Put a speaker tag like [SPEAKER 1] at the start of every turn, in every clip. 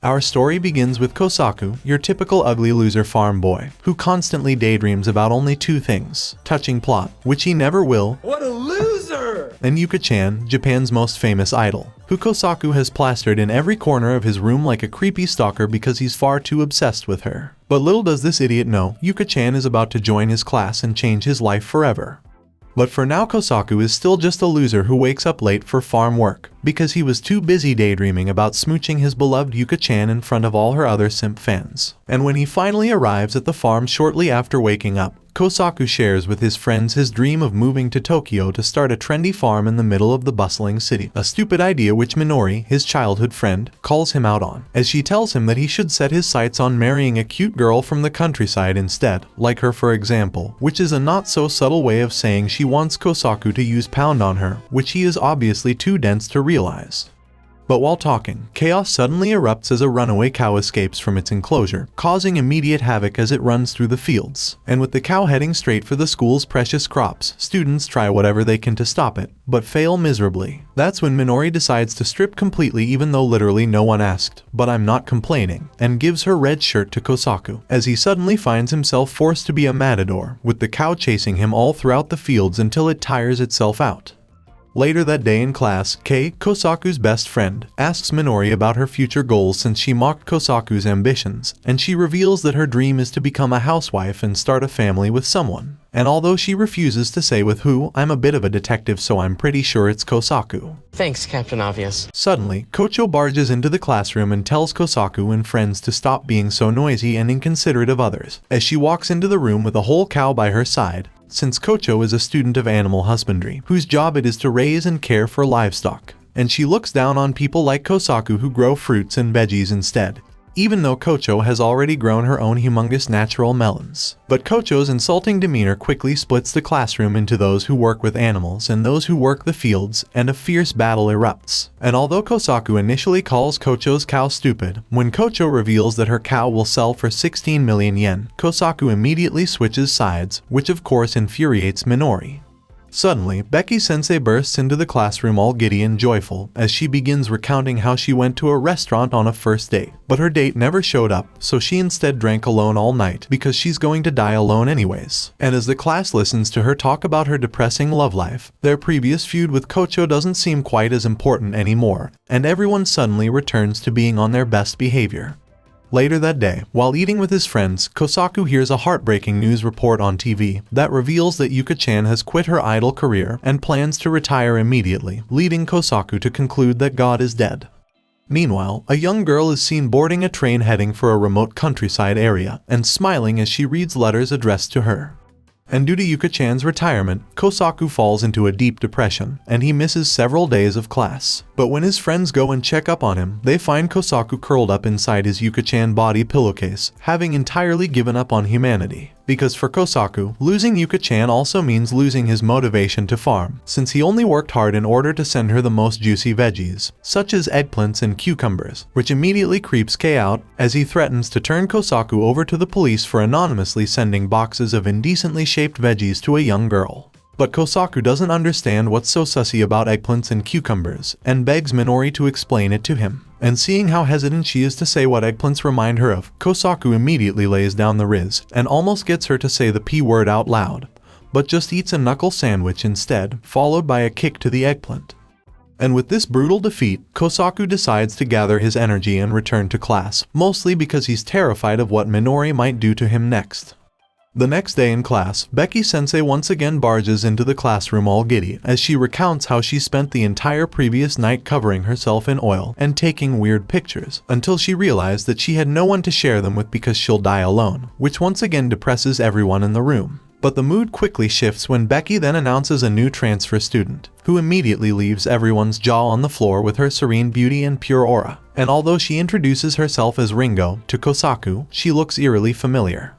[SPEAKER 1] Our story begins with Kosaku, your typical ugly loser farm boy, who constantly daydreams about only two things: touching plot, which he never will,
[SPEAKER 2] What a loser!
[SPEAKER 1] and Yuka-chan, Japan's most famous idol, who Kosaku has plastered in every corner of his room like a creepy stalker because he's far too obsessed with her. But little does this idiot know, Yuka-chan is about to join his class and change his life forever. But for now, Kosaku is still just a loser who wakes up late for farm work, because he was too busy daydreaming about smooching his beloved Yuka-chan in front of all her other simp fans. And when he finally arrives at the farm shortly after waking up, Kosaku shares with his friends his dream of moving to Tokyo to start a trendy farm in the middle of the bustling city. A stupid idea which Minori, his childhood friend, calls him out on, as she tells him that he should set his sights on marrying a cute girl from the countryside instead, like her for example, which is a not so subtle way of saying she wants Kosaku to use pound on her, which he is obviously too dense to realize. But while talking, chaos suddenly erupts as a runaway cow escapes from its enclosure, causing immediate havoc as it runs through the fields. And with the cow heading straight for the school's precious crops, students try whatever they can to stop it, but fail miserably. That's when Minori decides to strip completely, even though literally no one asked, but I'm not complaining, and gives her red shirt to Kosaku, as he suddenly finds himself forced to be a matador, with the cow chasing him all throughout the fields until it tires itself out. Later that day in class, Kei, Kosaku's best friend, asks Minori about her future goals since she mocked Kosaku's ambitions, and she reveals that her dream is to become a housewife and start a family with someone. And although she refuses to say with who, I'm a bit of a detective so I'm pretty sure it's Kosaku.
[SPEAKER 3] Thanks, Captain Obvious.
[SPEAKER 1] Suddenly, Kocho barges into the classroom and tells Kosaku and friends to stop being so noisy and inconsiderate of others, as she walks into the room with a whole cow by her side, since Kocho is a student of animal husbandry, whose job it is to raise and care for livestock, and she looks down on people like Kosaku who grow fruits and veggies instead, even though Kocho has already grown her own humongous natural melons. But Kocho's insulting demeanor quickly splits the classroom into those who work with animals and those who work the fields, and a fierce battle erupts. And although Kosaku initially calls Kocho's cow stupid, when Kocho reveals that her cow will sell for 16 million yen, Kosaku immediately switches sides, which of course infuriates Minori. Suddenly, Becky Sensei bursts into the classroom all giddy and joyful as she begins recounting how she went to a restaurant on a first date, but her date never showed up, so she instead drank alone all night because she's going to die alone anyways. And as the class listens to her talk about her depressing love life, their previous feud with Kocho doesn't seem quite as important anymore, and everyone suddenly returns to being on their best behavior. Later that day, while eating with his friends, Kosaku hears a heartbreaking news report on TV that reveals that Yuka-chan has quit her idol career and plans to retire immediately, leading Kosaku to conclude that God is dead. Meanwhile, a young girl is seen boarding a train heading for a remote countryside area and smiling as she reads letters addressed to her. And due to Yuka-chan's retirement, Kosaku falls into a deep depression, and he misses several days of class. But when his friends go and check up on him, they find Kosaku curled up inside his Yuka-chan body pillowcase, having entirely given up on humanity. Because for Kosaku, losing Yuka-chan also means losing his motivation to farm, since he only worked hard in order to send her the most juicy veggies, such as eggplants and cucumbers, which immediately creeps Kei out as he threatens to turn Kosaku over to the police for anonymously sending boxes of indecently shaped veggies to a young girl. But Kosaku doesn't understand what's so sussy about eggplants and cucumbers, and begs Minori to explain it to him. And seeing how hesitant she is to say what eggplants remind her of, Kosaku immediately lays down the riz, and almost gets her to say the P word out loud, but just eats a knuckle sandwich instead, followed by a kick to the eggplant. And with this brutal defeat, Kosaku decides to gather his energy and return to class, mostly because he's terrified of what Minori might do to him next. The next day in class, Becky Sensei once again barges into the classroom all giddy as she recounts how she spent the entire previous night covering herself in oil and taking weird pictures, until she realized that she had no one to share them with because she'll die alone, which once again depresses everyone in the room. But the mood quickly shifts when Becky then announces a new transfer student, who immediately leaves everyone's jaw on the floor with her serene beauty and pure aura. And although she introduces herself as Ringo to Kosaku, she looks eerily familiar.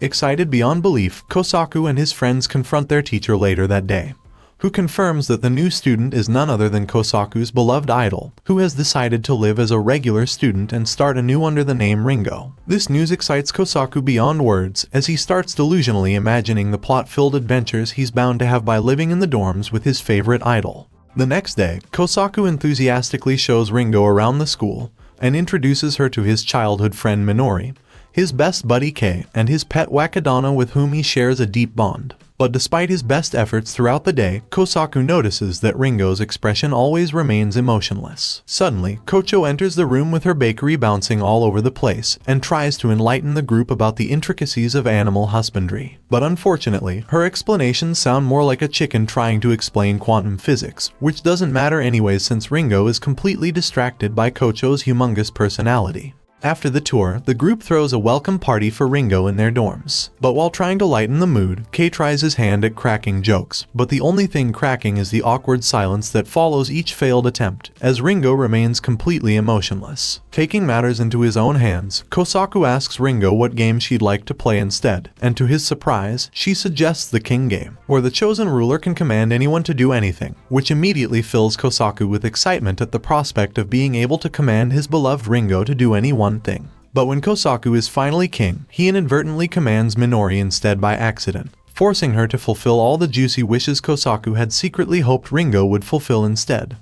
[SPEAKER 1] Excited beyond belief, Kosaku and his friends confront their teacher later that day, who confirms that the new student is none other than Kosaku's beloved idol, who has decided to live as a regular student and start anew under the name Ringo. This news excites Kosaku beyond words, as he starts delusionally imagining the plot-filled adventures he's bound to have by living in the dorms with his favorite idol. The next day, Kosaku enthusiastically shows Ringo around the school, and introduces her to his childhood friend Minori, his best buddy Kei, and his pet Wakadana with whom he shares a deep bond. But despite his best efforts throughout the day, Kosaku notices that Ringo's expression always remains emotionless. Suddenly, Kocho enters the room with her bakery bouncing all over the place and tries to enlighten the group about the intricacies of animal husbandry. But unfortunately, her explanations sound more like a chicken trying to explain quantum physics, which doesn't matter anyways since Ringo is completely distracted by Kocho's humongous personality. After the tour, the group throws a welcome party for Ringo in their dorms. But while trying to lighten the mood, Kei tries his hand at cracking jokes, but the only thing cracking is the awkward silence that follows each failed attempt, as Ringo remains completely emotionless. Taking matters into his own hands, Kosaku asks Ringo what game she'd like to play instead, and to his surprise, she suggests the King game, where the chosen ruler can command anyone to do anything, which immediately fills Kosaku with excitement at the prospect of being able to command his beloved Ringo to do any one thing. But when Kosaku is finally king, he inadvertently commands Minori instead by accident, forcing her to fulfill all the juicy wishes Kosaku had secretly hoped Ringo would fulfill instead.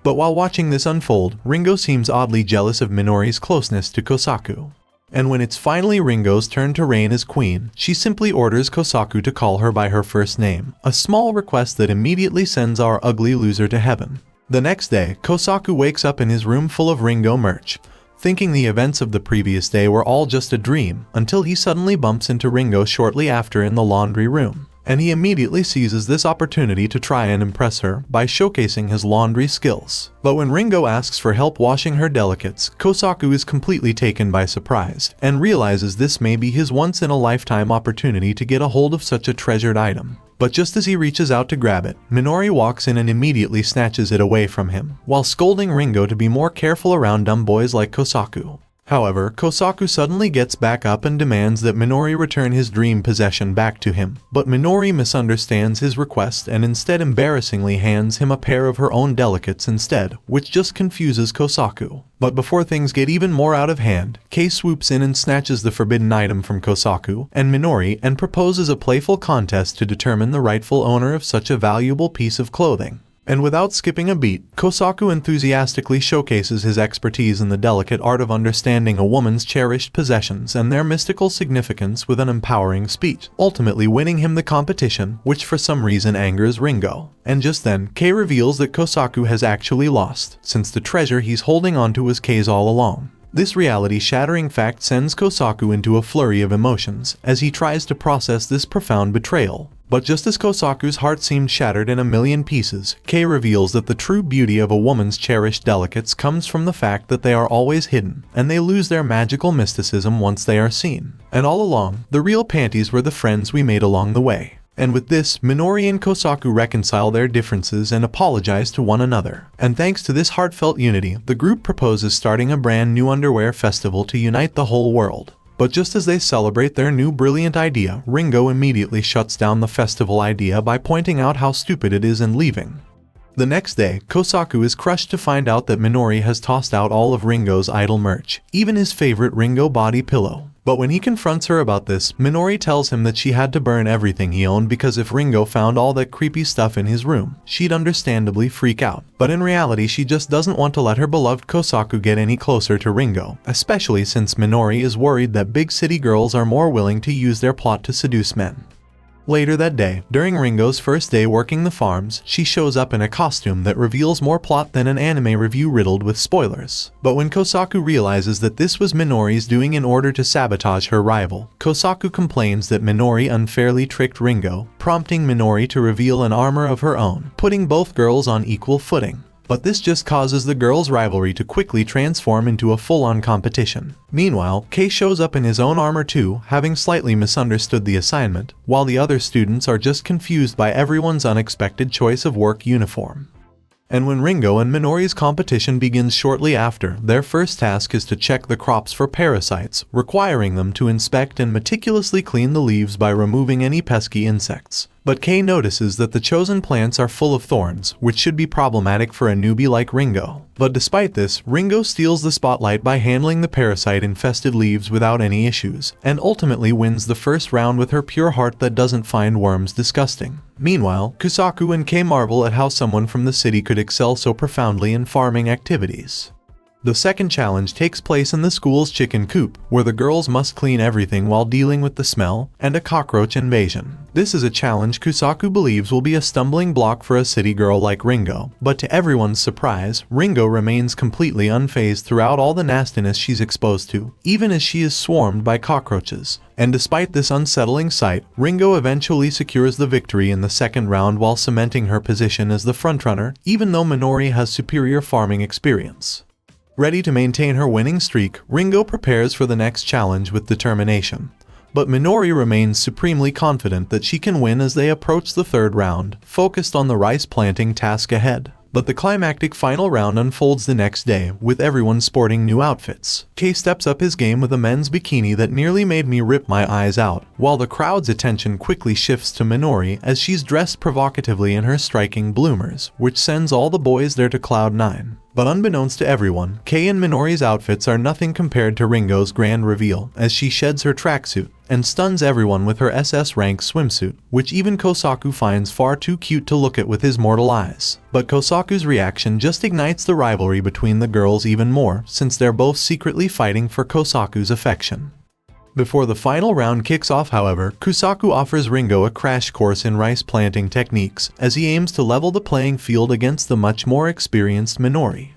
[SPEAKER 1] But while watching this unfold, Ringo seems oddly jealous of Minori's closeness to Kosaku. And when it's finally Ringo's turn to reign as queen, she simply orders Kosaku to call her by her first name, a small request that immediately sends our ugly loser to heaven. The next day, Kosaku wakes up in his room full of Ringo merch, thinking the events of the previous day were all just a dream, until he suddenly bumps into Ringo shortly after in the laundry room. And he immediately seizes this opportunity to try and impress her by showcasing his laundry skills. But when Ringo asks for help washing her delicates, Kosaku is completely taken by surprise, and realizes this may be his once-in-a-lifetime opportunity to get a hold of such a treasured item. But just as he reaches out to grab it, Minori walks in and immediately snatches it away from him, while scolding Ringo to be more careful around dumb boys like Kosaku. However, Kosaku suddenly gets back up and demands that Minori return his dream possession back to him, but Minori misunderstands his request and instead embarrassingly hands him a pair of her own delicates instead, which just confuses Kosaku. But before things get even more out of hand, Kei swoops in and snatches the forbidden item from Kosaku and Minori and proposes a playful contest to determine the rightful owner of such a valuable piece of clothing. And without skipping a beat, Kosaku enthusiastically showcases his expertise in the delicate art of understanding a woman's cherished possessions and their mystical significance with an empowering speech, ultimately winning him the competition, which for some reason angers Ringo. And just then, Kei reveals that Kosaku has actually lost, since the treasure he's holding onto was Kei's all along. This reality-shattering fact sends Kosaku into a flurry of emotions as he tries to process this profound betrayal. But just as Kosaku's heart seemed shattered in a million pieces, Kei reveals that the true beauty of a woman's cherished delicates comes from the fact that they are always hidden, and they lose their magical mysticism once they are seen. And all along, the real panties were the friends we made along the way. And with this, Minori and Kosaku reconcile their differences and apologize to one another. And thanks to this heartfelt unity, the group proposes starting a brand new underwear festival to unite the whole world. But just as they celebrate their new brilliant idea, Ringo immediately shuts down the festival idea by pointing out how stupid it is and leaving. The next day, Kosaku is crushed to find out that Minori has tossed out all of Ringo's idol merch, even his favorite Ringo body pillow. But when he confronts her about this, Minori tells him that she had to burn everything he owned because if Ringo found all that creepy stuff in his room, she'd understandably freak out. But in reality, she just doesn't want to let her beloved Kosaku get any closer to Ringo, especially since Minori is worried that big city girls are more willing to use their plot to seduce men. Later that day, during Ringo's first day working the farms, she shows up in a costume that reveals more plot than an anime review riddled with spoilers. But when Kosaku realizes that this was Minori's doing in order to sabotage her rival, Kosaku complains that Minori unfairly tricked Ringo, prompting Minori to reveal an armor of her own, putting both girls on equal footing. But this just causes the girls' rivalry to quickly transform into a full-on competition. Meanwhile, Kei shows up in his own armor too, having slightly misunderstood the assignment, while the other students are just confused by everyone's unexpected choice of work uniform. And when Ringo and Minori's competition begins shortly after, their first task is to check the crops for parasites, requiring them to inspect and meticulously clean the leaves by removing any pesky insects. But Kei notices that the chosen plants are full of thorns, which should be problematic for a newbie like Ringo. But despite this, Ringo steals the spotlight by handling the parasite-infested leaves without any issues, and ultimately wins the first round with her pure heart that doesn't find worms disgusting. Meanwhile, Kosaku and Kei marvel at how someone from the city could excel so profoundly in farming activities. The second challenge takes place in the school's chicken coop, where the girls must clean everything while dealing with the smell and a cockroach invasion. This is a challenge Kosaku believes will be a stumbling block for a city girl like Ringo, but to everyone's surprise, Ringo remains completely unfazed throughout all the nastiness she's exposed to, even as she is swarmed by cockroaches. And despite this unsettling sight, Ringo eventually secures the victory in the second round while cementing her position as the frontrunner, even though Minori has superior farming experience. Ready to maintain her winning streak, Ringo prepares for the next challenge with determination. But Minori remains supremely confident that she can win as they approach the third round, focused on the rice planting task ahead. But the climactic final round unfolds the next day, with everyone sporting new outfits. Kei steps up his game with a men's bikini that nearly made me rip my eyes out, while the crowd's attention quickly shifts to Minori as she's dressed provocatively in her striking bloomers, which sends all the boys there to cloud nine. But unbeknownst to everyone, Kei and Minori's outfits are nothing compared to Ringo's grand reveal, as she sheds her tracksuit and stuns everyone with her SS rank swimsuit, which even Kosaku finds far too cute to look at with his mortal eyes. But Kosaku's reaction just ignites the rivalry between the girls even more, since they're both secretly fighting for Kosaku's affection. Before the final round kicks off, however, Kosaku offers Ringo a crash course in rice planting techniques, as he aims to level the playing field against the much more experienced Minori.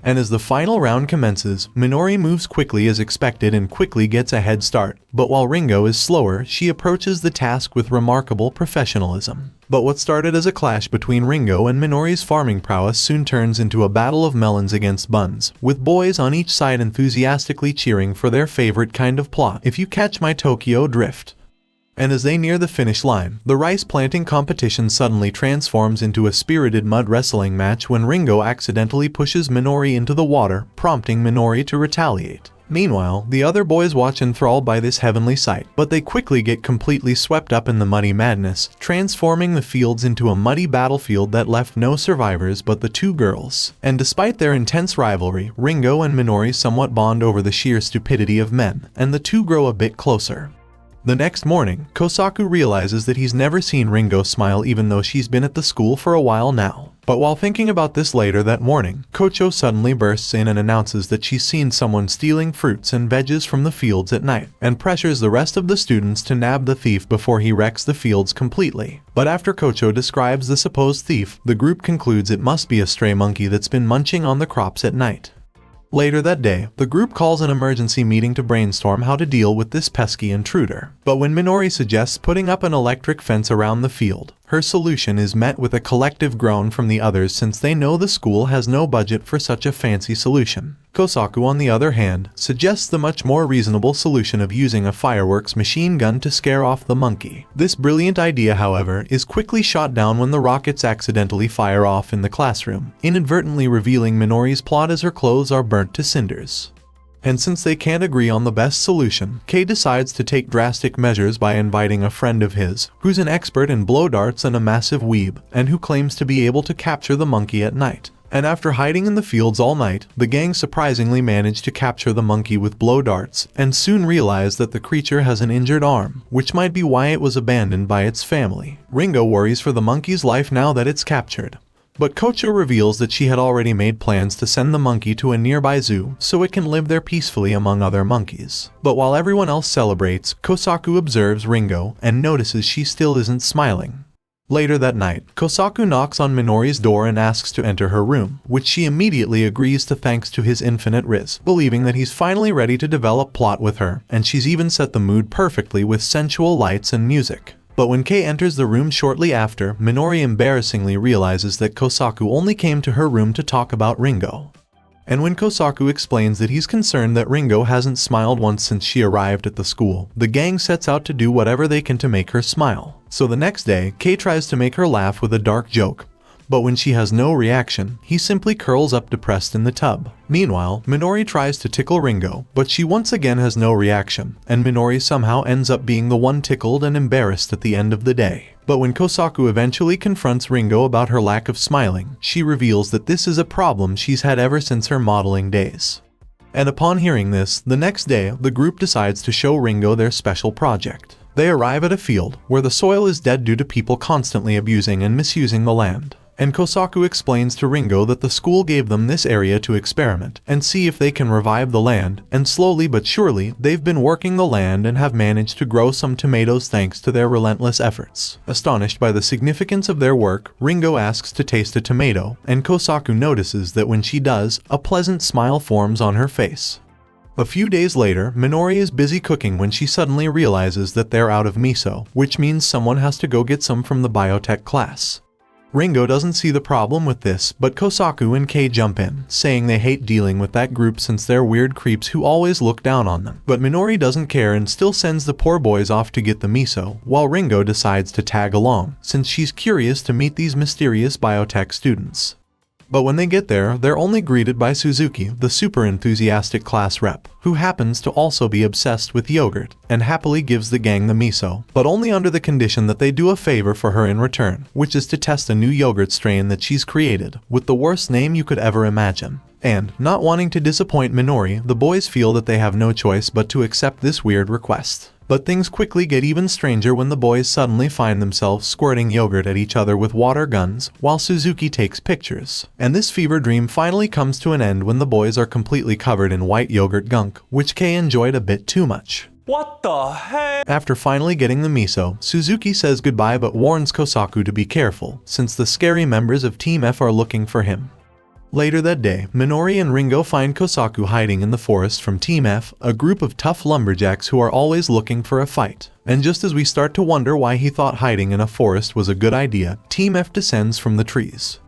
[SPEAKER 1] And as the final round commences, Minori moves quickly as expected and quickly gets a head start, but while Ringo is slower, she approaches the task with remarkable professionalism. But what started as a clash between Ringo and Minori's farming prowess soon turns into a battle of melons against buns, with boys on each side enthusiastically cheering for their favorite kind of plot, if you catch my Tokyo drift. And as they near the finish line, the rice planting competition suddenly transforms into a spirited mud wrestling match when Ringo accidentally pushes Minori into the water, prompting Minori to retaliate. Meanwhile, the other boys watch enthralled by this heavenly sight, but they quickly get completely swept up in the muddy madness, transforming the fields into a muddy battlefield that left no survivors but the two girls. And despite their intense rivalry, Ringo and Minori somewhat bond over the sheer stupidity of men, and the two grow a bit closer. The next morning, Kosaku realizes that he's never seen Ringo smile even though she's been at the school for a while now. But while thinking about this later that morning, Kocho suddenly bursts in and announces that she's seen someone stealing fruits and veggies from the fields at night, and pressures the rest of the students to nab the thief before he wrecks the fields completely. But after Kocho describes the supposed thief, the group concludes it must be a stray monkey that's been munching on the crops at night. Later that day, the group calls an emergency meeting to brainstorm how to deal with this pesky intruder. But when Minori suggests putting up an electric fence around the field, her solution is met with a collective groan from the others since they know the school has no budget for such a fancy solution. Kosaku, on the other hand, suggests the much more reasonable solution of using a fireworks machine gun to scare off the monkey. This brilliant idea, however, is quickly shot down when the rockets accidentally fire off in the classroom, inadvertently revealing Minori's plot as her clothes are burnt to cinders. And since they can't agree on the best solution, Kei decides to take drastic measures by inviting a friend of his, who's an expert in blow darts and a massive weeb, and who claims to be able to capture the monkey at night. And after hiding in the fields all night, the gang surprisingly managed to capture the monkey with blow darts, and soon realize that the creature has an injured arm, which might be why it was abandoned by its family. Ringo worries for the monkey's life now that it's captured. But Kocho reveals that she had already made plans to send the monkey to a nearby zoo so it can live there peacefully among other monkeys. But while everyone else celebrates, Kosaku observes Ringo and notices she still isn't smiling. Later that night, Kosaku knocks on Minori's door and asks to enter her room, which she immediately agrees to thanks to his infinite riz, believing that he's finally ready to develop plot with her, and she's even set the mood perfectly with sensual lights and music. But when Kei enters the room shortly after, Minori embarrassingly realizes that Kosaku only came to her room to talk about Ringo. And when Kosaku explains that he's concerned that Ringo hasn't smiled once since she arrived at the school, the gang sets out to do whatever they can to make her smile. So the next day, Kei tries to make her laugh with a dark joke. But when she has no reaction, he simply curls up depressed in the tub. Meanwhile, Minori tries to tickle Ringo, but she once again has no reaction, and Minori somehow ends up being the one tickled and embarrassed at the end of the day. But when Kosaku eventually confronts Ringo about her lack of smiling, she reveals that this is a problem she's had ever since her modeling days. And upon hearing this, the next day, the group decides to show Ringo their special project. They arrive at a field where the soil is dead due to people constantly abusing and misusing the land. And Kosaku explains to Ringo that the school gave them this area to experiment and see if they can revive the land, and slowly but surely, they've been working the land and have managed to grow some tomatoes thanks to their relentless efforts. Astonished by the significance of their work, Ringo asks to taste a tomato, and Kosaku notices that when she does, a pleasant smile forms on her face. A few days later, Minori is busy cooking when she suddenly realizes that they're out of miso, which means someone has to go get some from the biotech class. Ringo doesn't see the problem with this, but Kosaku and Kei jump in, saying they hate dealing with that group since they're weird creeps who always look down on them. But Minori doesn't care and still sends the poor boys off to get the miso, while Ringo decides to tag along, since she's curious to meet these mysterious biotech students. But when they get there, they're only greeted by Suzuki, the super enthusiastic class rep, who happens to also be obsessed with yogurt, and happily gives the gang the miso, but only under the condition that they do a favor for her in return, which is to test a new yogurt strain that she's created, with the worst name you could ever imagine. And, not wanting to disappoint Minori, the boys feel that they have no choice but to accept this weird request. But things quickly get even stranger when the boys suddenly find themselves squirting yogurt at each other with water guns, while Suzuki takes pictures. And this fever dream finally comes to an end when the boys are completely covered in white yogurt gunk, which Kei enjoyed a bit too much.
[SPEAKER 2] What the heck?
[SPEAKER 1] After finally getting the miso, Suzuki says goodbye but warns Kosaku to be careful, since the scary members of Team F are looking for him. Later that day, Minori and Ringo find Kosaku hiding in the forest from Team F, a group of tough lumberjacks who are always looking for a fight. And just as we start to wonder why he thought hiding in a forest was a good idea, Team F descends from the trees.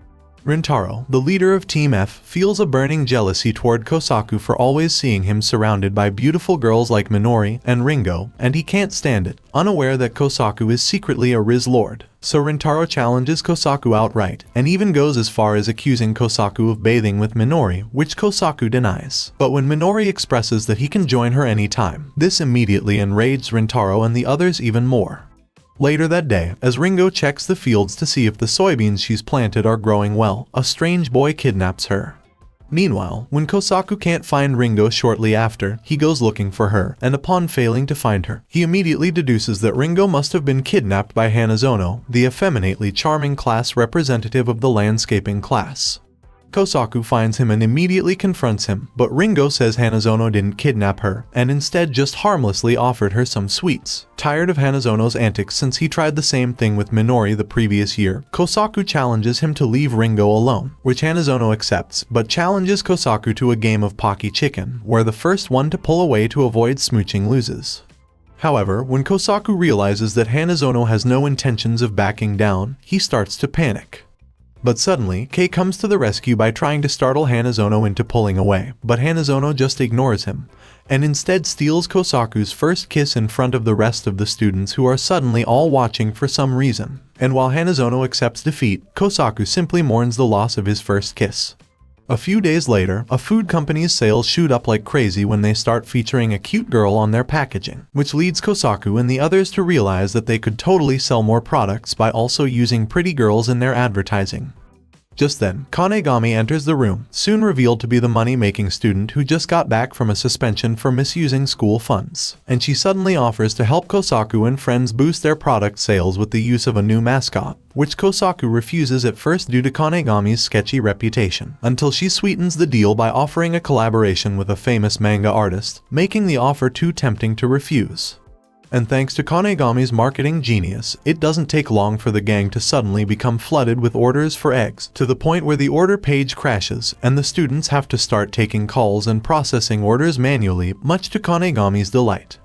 [SPEAKER 1] Rintaro, the leader of Team F, feels a burning jealousy toward Kosaku for always seeing him surrounded by beautiful girls like Minori and Ringo, and he can't stand it, unaware that Kosaku is secretly a Riz Lord. So Rintaro challenges Kosaku outright, and even goes as far as accusing Kosaku of bathing with Minori, which Kosaku denies. But when Minori expresses that he can join her anytime, this immediately enrages Rintaro and the others even more. Later that day, as Ringo checks the fields to see if the soybeans she's planted are growing well, a strange boy kidnaps her. Meanwhile, when Kosaku can't find Ringo shortly after, he goes looking for her, and upon failing to find her, he immediately deduces that Ringo must have been kidnapped by Hanazono, the effeminately charming class representative of the landscaping class. Kosaku finds him and immediately confronts him, but Ringo says Hanazono didn't kidnap her, and instead just harmlessly offered her some sweets. Tired of Hanazono's antics since he tried the same thing with Minori the previous year, Kosaku challenges him to leave Ringo alone, which Hanazono accepts, but challenges Kosaku to a game of Pocky Chicken, where the first one to pull away to avoid smooching loses. However, when Kosaku realizes that Hanazono has no intentions of backing down, he starts to panic. But suddenly, Kei comes to the rescue by trying to startle Hanazono into pulling away, but Hanazono just ignores him, and instead steals Kosaku's first kiss in front of the rest of the students who are suddenly all watching for some reason. And while Hanazono accepts defeat, Kosaku simply mourns the loss of his first kiss. A few days later, a food company's sales shoot up like crazy when they start featuring a cute girl on their packaging, which leads Kosaku and the others to realize that they could totally sell more products by also using pretty girls in their advertising. Just then, Kanegami enters the room, soon revealed to be the money-making student who just got back from a suspension for misusing school funds. And she suddenly offers to help Kosaku and friends boost their product sales with the use of a new mascot, which Kosaku refuses at first due to Kanegami's sketchy reputation, until she sweetens the deal by offering a collaboration with a famous manga artist, making the offer too tempting to refuse. And thanks to Kanegami's marketing genius, it doesn't take long for the gang to suddenly become flooded with orders for eggs, to the point where the order page crashes, and the students have to start taking calls and processing orders manually, much to Kanegami's delight.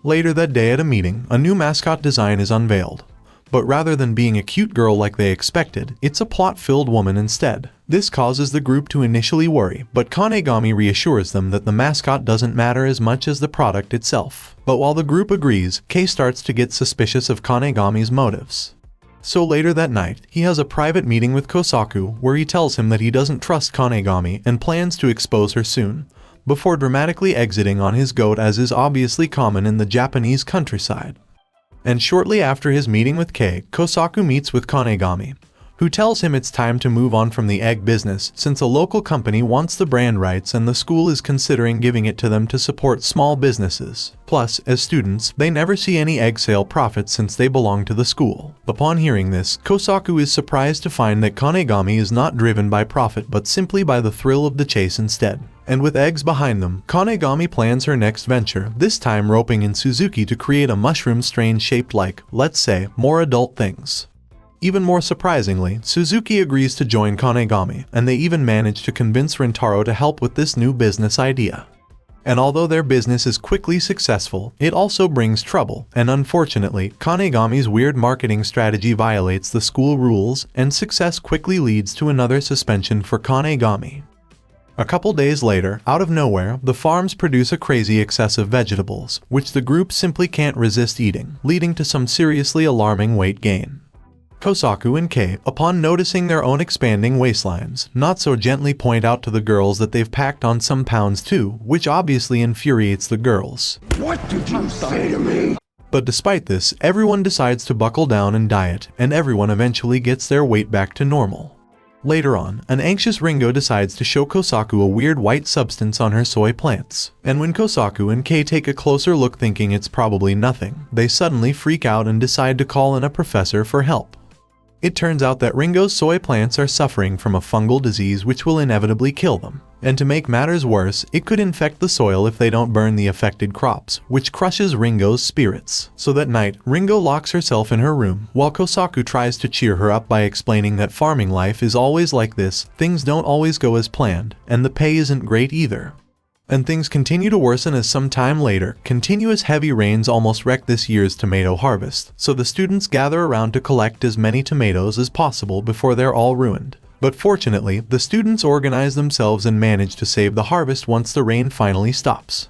[SPEAKER 1] Later that day at a meeting, a new mascot design is unveiled. But rather than being a cute girl like they expected, it's a plot-filled woman instead. This causes the group to initially worry, but Kanegami reassures them that the mascot doesn't matter as much as the product itself. But while the group agrees, Kei starts to get suspicious of Kanegami's motives. So later that night, he has a private meeting with Kosaku where he tells him that he doesn't trust Kanegami and plans to expose her soon, before dramatically exiting on his goat as is obviously common in the Japanese countryside. And shortly after his meeting with Kei, Kosaku meets with Kanegami. who tells him it's time to move on from the egg business since a local company wants the brand rights and the school is considering giving it to them to support small businesses. Plus, as students, they never see any egg sale profits since they belong to the school. Upon hearing this, Kosaku is surprised to find that Kanegami is not driven by profit but simply by the thrill of the chase instead. And with eggs behind them, Kanegami plans her next venture, this time roping in Suzuki to create a mushroom strain shaped like, let's say, more adult things. Even more surprisingly, Suzuki agrees to join Kanegami, and they even manage to convince Rintaro to help with this new business idea. And although their business is quickly successful, it also brings trouble, and unfortunately, Kanegami's weird marketing strategy violates the school rules, and success quickly leads to another suspension for Kanegami. A couple days later, out of nowhere, the farms produce a crazy excess of vegetables, which the group simply can't resist eating, leading to some seriously alarming weight gain. Kosaku and Kei, upon noticing their own expanding waistlines, not so gently point out to the girls that they've packed on some pounds too, which obviously infuriates the girls.
[SPEAKER 2] What did you say to me?
[SPEAKER 1] But despite this, everyone decides to buckle down and diet, and everyone eventually gets their weight back to normal. Later on, an anxious Ringo decides to show Kosaku a weird white substance on her soy plants. And when Kosaku and Kei take a closer look thinking it's probably nothing, they suddenly freak out and decide to call in a professor for help. It turns out that Ringo's soy plants are suffering from a fungal disease which will inevitably kill them. And to make matters worse, it could infect the soil if they don't burn the affected crops, which crushes Ringo's spirits. So that night, Ringo locks herself in her room, while Kosaku tries to cheer her up by explaining that farming life is always like this, things don't always go as planned, and the pay isn't great either. And things continue to worsen as some time later, continuous heavy rains almost wreck this year's tomato harvest, so the students gather around to collect as many tomatoes as possible before they're all ruined. But fortunately, the students organize themselves and manage to save the harvest once the rain finally stops.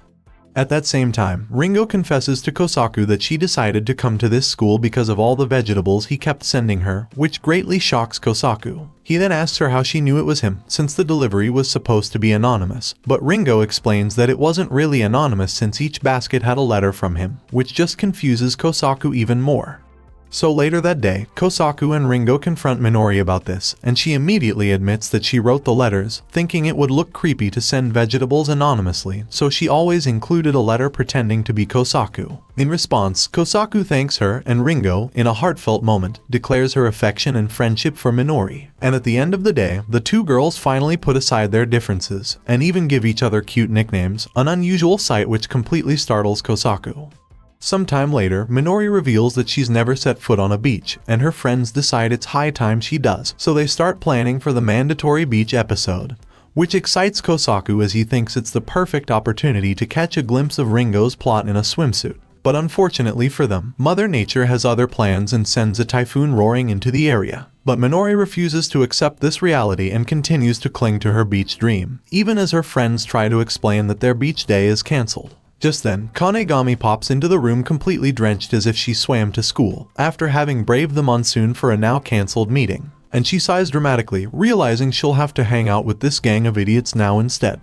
[SPEAKER 1] At that same time, Ringo confesses to Kosaku that she decided to come to this school because of all the vegetables he kept sending her, which greatly shocks Kosaku. He then asks her how she knew it was him, since the delivery was supposed to be anonymous, but Ringo explains that it wasn't really anonymous since each basket had a letter from him, which just confuses Kosaku even more. So later that day, Kosaku and Ringo confront Minori about this, and she immediately admits that she wrote the letters, thinking it would look creepy to send vegetables anonymously, so she always included a letter pretending to be Kosaku. In response, Kosaku thanks her, and Ringo, in a heartfelt moment, declares her affection and friendship for Minori. And at the end of the day, the two girls finally put aside their differences, and even give each other cute nicknames, an unusual sight which completely startles Kosaku. Sometime later, Minori reveals that she's never set foot on a beach, and her friends decide it's high time she does, so they start planning for the mandatory beach episode, which excites Kosaku as he thinks it's the perfect opportunity to catch a glimpse of Ringo's plot in a swimsuit. But unfortunately for them, Mother Nature has other plans and sends a typhoon roaring into the area. But Minori refuses to accept this reality and continues to cling to her beach dream, even as her friends try to explain that their beach day is cancelled. Just then, Kanegami pops into the room completely drenched as if she swam to school, after having braved the monsoon for a now cancelled meeting. And she sighs dramatically, realizing she'll have to hang out with this gang of idiots now instead.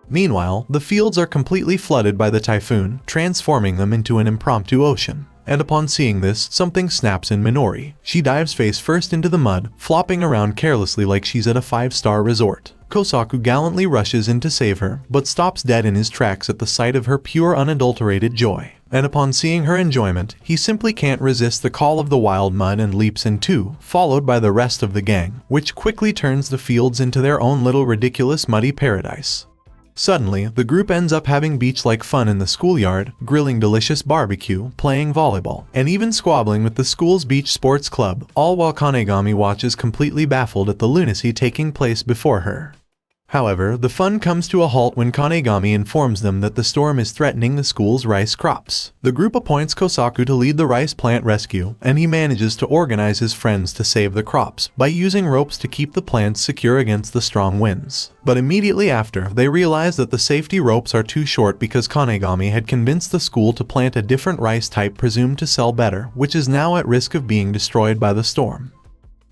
[SPEAKER 1] Meanwhile, the fields are completely flooded by the typhoon, transforming them into an impromptu ocean. And upon seeing this, something snaps in Minori. She dives face first into the mud, flopping around carelessly like she's at a 5-star resort. Kosaku gallantly rushes in to save her, but stops dead in his tracks at the sight of her pure unadulterated joy. And upon seeing her enjoyment, he simply can't resist the call of the wild mud and leaps in too, followed by the rest of the gang, which quickly turns the fields into their own little ridiculous muddy paradise. Suddenly, the group ends up having beach-like fun in the schoolyard, grilling delicious barbecue, playing volleyball, and even squabbling with the school's beach sports club, all while Kanegami watches completely baffled at the lunacy taking place before her. However, the fun comes to a halt when Kanegami informs them that the storm is threatening the school's rice crops. The group appoints Kosaku to lead the rice plant rescue, and he manages to organize his friends to save the crops by using ropes to keep the plants secure against the strong winds. But immediately after, they realize that the safety ropes are too short because Kanegami had convinced the school to plant a different rice type presumed to sell better, which is now at risk of being destroyed by the storm.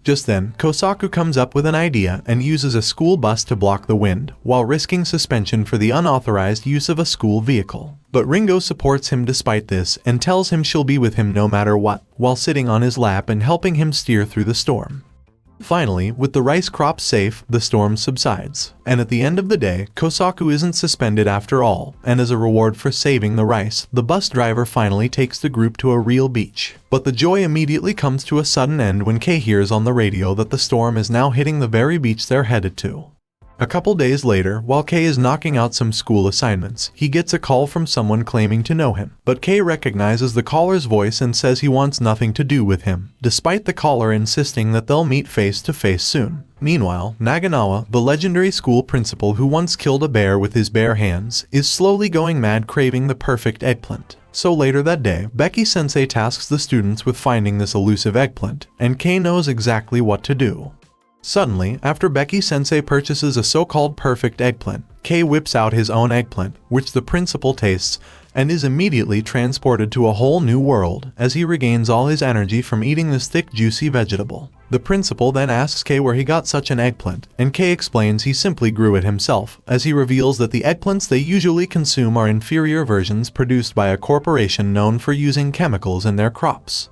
[SPEAKER 1] Just then, Kosaku comes up with an idea and uses a school bus to block the wind, while risking suspension for the unauthorized use of a school vehicle. But Ringo supports him despite this and tells him she'll be with him no matter what, while sitting on his lap and helping him steer through the storm. Finally, with the rice crop safe, the storm subsides. And at the end of the day, Kosaku isn't suspended after all, and as a reward for saving the rice, the bus driver finally takes the group to a real beach. But the joy immediately comes to a sudden end when Kei hears on the radio that the storm is now hitting the very beach they're headed to. A couple days later, while Kei is knocking out some school assignments, he gets a call from someone claiming to know him. But Kei recognizes the caller's voice and says he wants nothing to do with him, despite the caller insisting that they'll meet face to face soon. Meanwhile, Naganawa, the legendary school principal who once killed a bear with his bare hands, is slowly going mad craving the perfect eggplant. So later that day, Sensei tasks the students with finding this elusive eggplant, and Kei knows exactly what to do. Suddenly, after Sensei purchases a so-called perfect eggplant, Kei whips out his own eggplant, which the principal tastes, and is immediately transported to a whole new world, as he regains all his energy from eating this thick, juicy vegetable. The principal then asks Kei where he got such an eggplant, and Kei explains he simply grew it himself, as he reveals that the eggplants they usually consume are inferior versions produced by a corporation known for using chemicals in their crops.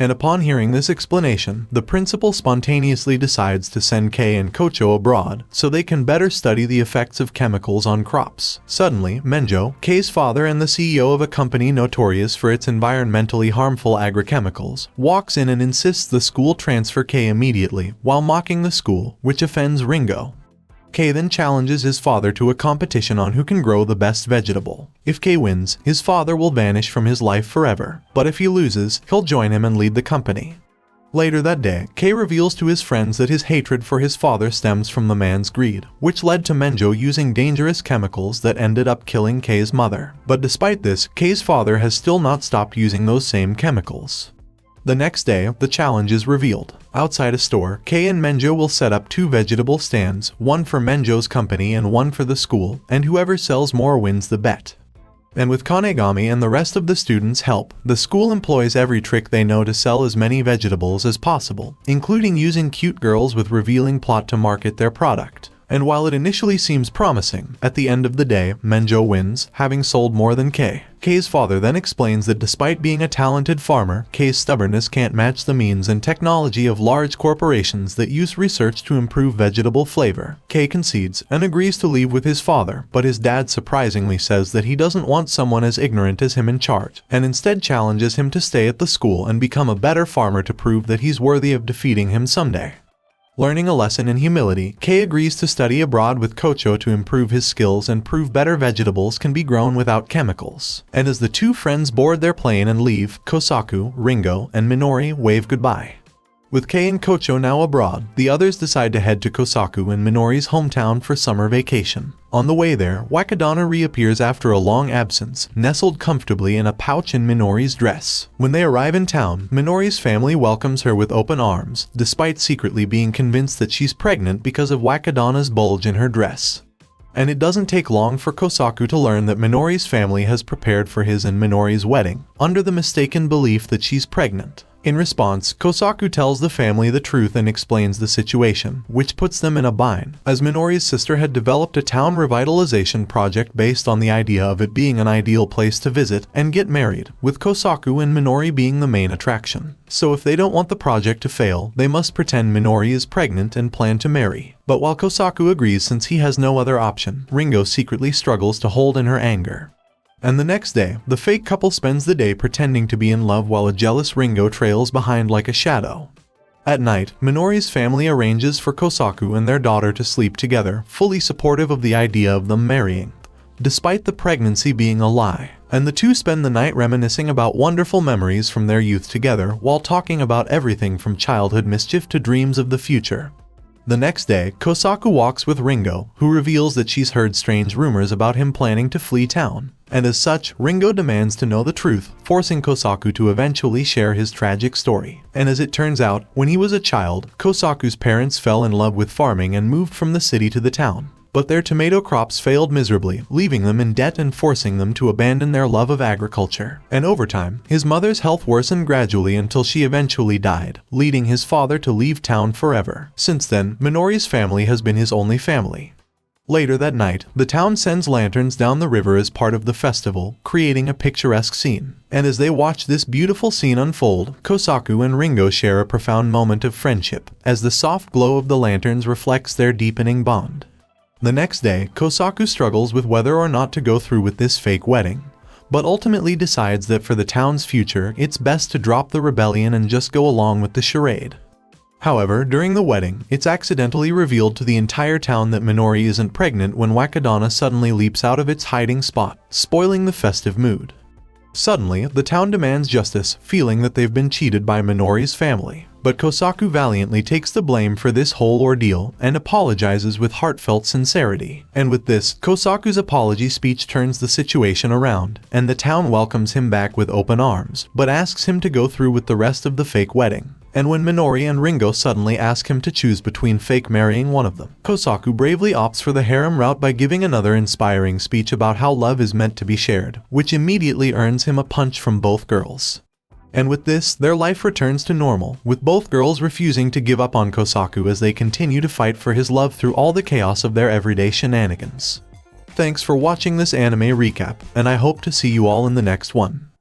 [SPEAKER 1] And upon hearing this explanation, the principal spontaneously decides to send Kei and Kocho abroad so they can better study the effects of chemicals on crops. Suddenly, Menjo, Kei's father and the CEO of a company notorious for its environmentally harmful agrochemicals, walks in and insists the school transfer Kei immediately, while mocking the school, which offends Ringo. Kei then challenges his father to a competition on who can grow the best vegetable. If Kei wins, his father will vanish from his life forever, but if he loses, he'll join him and lead the company. Later that day, Kei reveals to his friends that his hatred for his father stems from the man's greed, which led to Menjo using dangerous chemicals that ended up killing Kei's mother. But despite this, Kei's father has still not stopped using those same chemicals. The next day, the challenge is revealed. Outside a store, Kei and Menjo will set up 2 vegetable stands, one for Menjo's company and one for the school, and whoever sells more wins the bet. And with Kanegami and the rest of the students' help, the school employs every trick they know to sell as many vegetables as possible, including using cute girls with revealing plot to market their product. And while it initially seems promising, at the end of the day, Menjo wins, having sold more than Kei. Kei's father then explains that despite being a talented farmer, Kei's stubbornness can't match the means and technology of large corporations that use research to improve vegetable flavor. Kei concedes and agrees to leave with his father, but his dad surprisingly says that he doesn't want someone as ignorant as him in charge, and instead challenges him to stay at the school and become a better farmer to prove that he's worthy of defeating him someday. Learning a lesson in humility, Kei agrees to study abroad with Kocho to improve his skills and prove better vegetables can be grown without chemicals. And as the 2 friends board their plane and leave, Kosaku, Ringo, and Minori wave goodbye. With Kei and Kocho now abroad, the others decide to head to Kosaku and Minori's hometown for summer vacation. On the way there, Wakadana reappears after a long absence, nestled comfortably in a pouch in Minori's dress. When they arrive in town, Minori's family welcomes her with open arms, despite secretly being convinced that she's pregnant because of Wakadana's bulge in her dress. And it doesn't take long for Kosaku to learn that Minori's family has prepared for his and Minori's wedding, under the mistaken belief that she's pregnant. In response, Kosaku tells the family the truth and explains the situation, which puts them in a bind, as Minori's sister had developed a town revitalization project based on the idea of it being an ideal place to visit and get married, with Kosaku and Minori being the main attraction. So if they don't want the project to fail, they must pretend Minori is pregnant and plan to marry. But while Kosaku agrees since he has no other option, Ringo secretly struggles to hold in her anger. And the next day, the fake couple spends the day pretending to be in love while a jealous Ringo trails behind like a shadow. At night, Minori's family arranges for Kosaku and their daughter to sleep together, fully supportive of the idea of them marrying, despite the pregnancy being a lie. And the 2 spend the night reminiscing about wonderful memories from their youth together while talking about everything from childhood mischief to dreams of the future. The next day, Kosaku walks with Ringo, who reveals that she's heard strange rumors about him planning to flee town. And as such, Ringo demands to know the truth, forcing Kosaku to eventually share his tragic story. And as it turns out, when he was a child, Kosaku's parents fell in love with farming and moved from the city to the town. But their tomato crops failed miserably, leaving them in debt and forcing them to abandon their love of agriculture. And over time, his mother's health worsened gradually until she eventually died, leading his father to leave town forever. Since then, Minori's family has been his only family. Later that night, the town sends lanterns down the river as part of the festival, creating a picturesque scene. And as they watch this beautiful scene unfold, Kosaku and Ringo share a profound moment of friendship, as the soft glow of the lanterns reflects their deepening bond. The next day, Kosaku struggles with whether or not to go through with this fake wedding, but ultimately decides that for the town's future, it's best to drop the rebellion and just go along with the charade. However, during the wedding, it's accidentally revealed to the entire town that Minori isn't pregnant when Wakadana suddenly leaps out of its hiding spot, spoiling the festive mood. Suddenly, the town demands justice, feeling that they've been cheated by Minori's family. But Kosaku valiantly takes the blame for this whole ordeal and apologizes with heartfelt sincerity. And with this, Kosaku's apology speech turns the situation around, and the town welcomes him back with open arms, but asks him to go through with the rest of the fake wedding. And when Minori and Ringo suddenly ask him to choose between fake marrying one of them, Kosaku bravely opts for the harem route by giving another inspiring speech about how love is meant to be shared, which immediately earns him a punch from both girls. And with this, their life returns to normal, with both girls refusing to give up on Kosaku as they continue to fight for his love through all the chaos of their everyday shenanigans. Thanks for watching this anime recap, and I hope to see you all in the next one.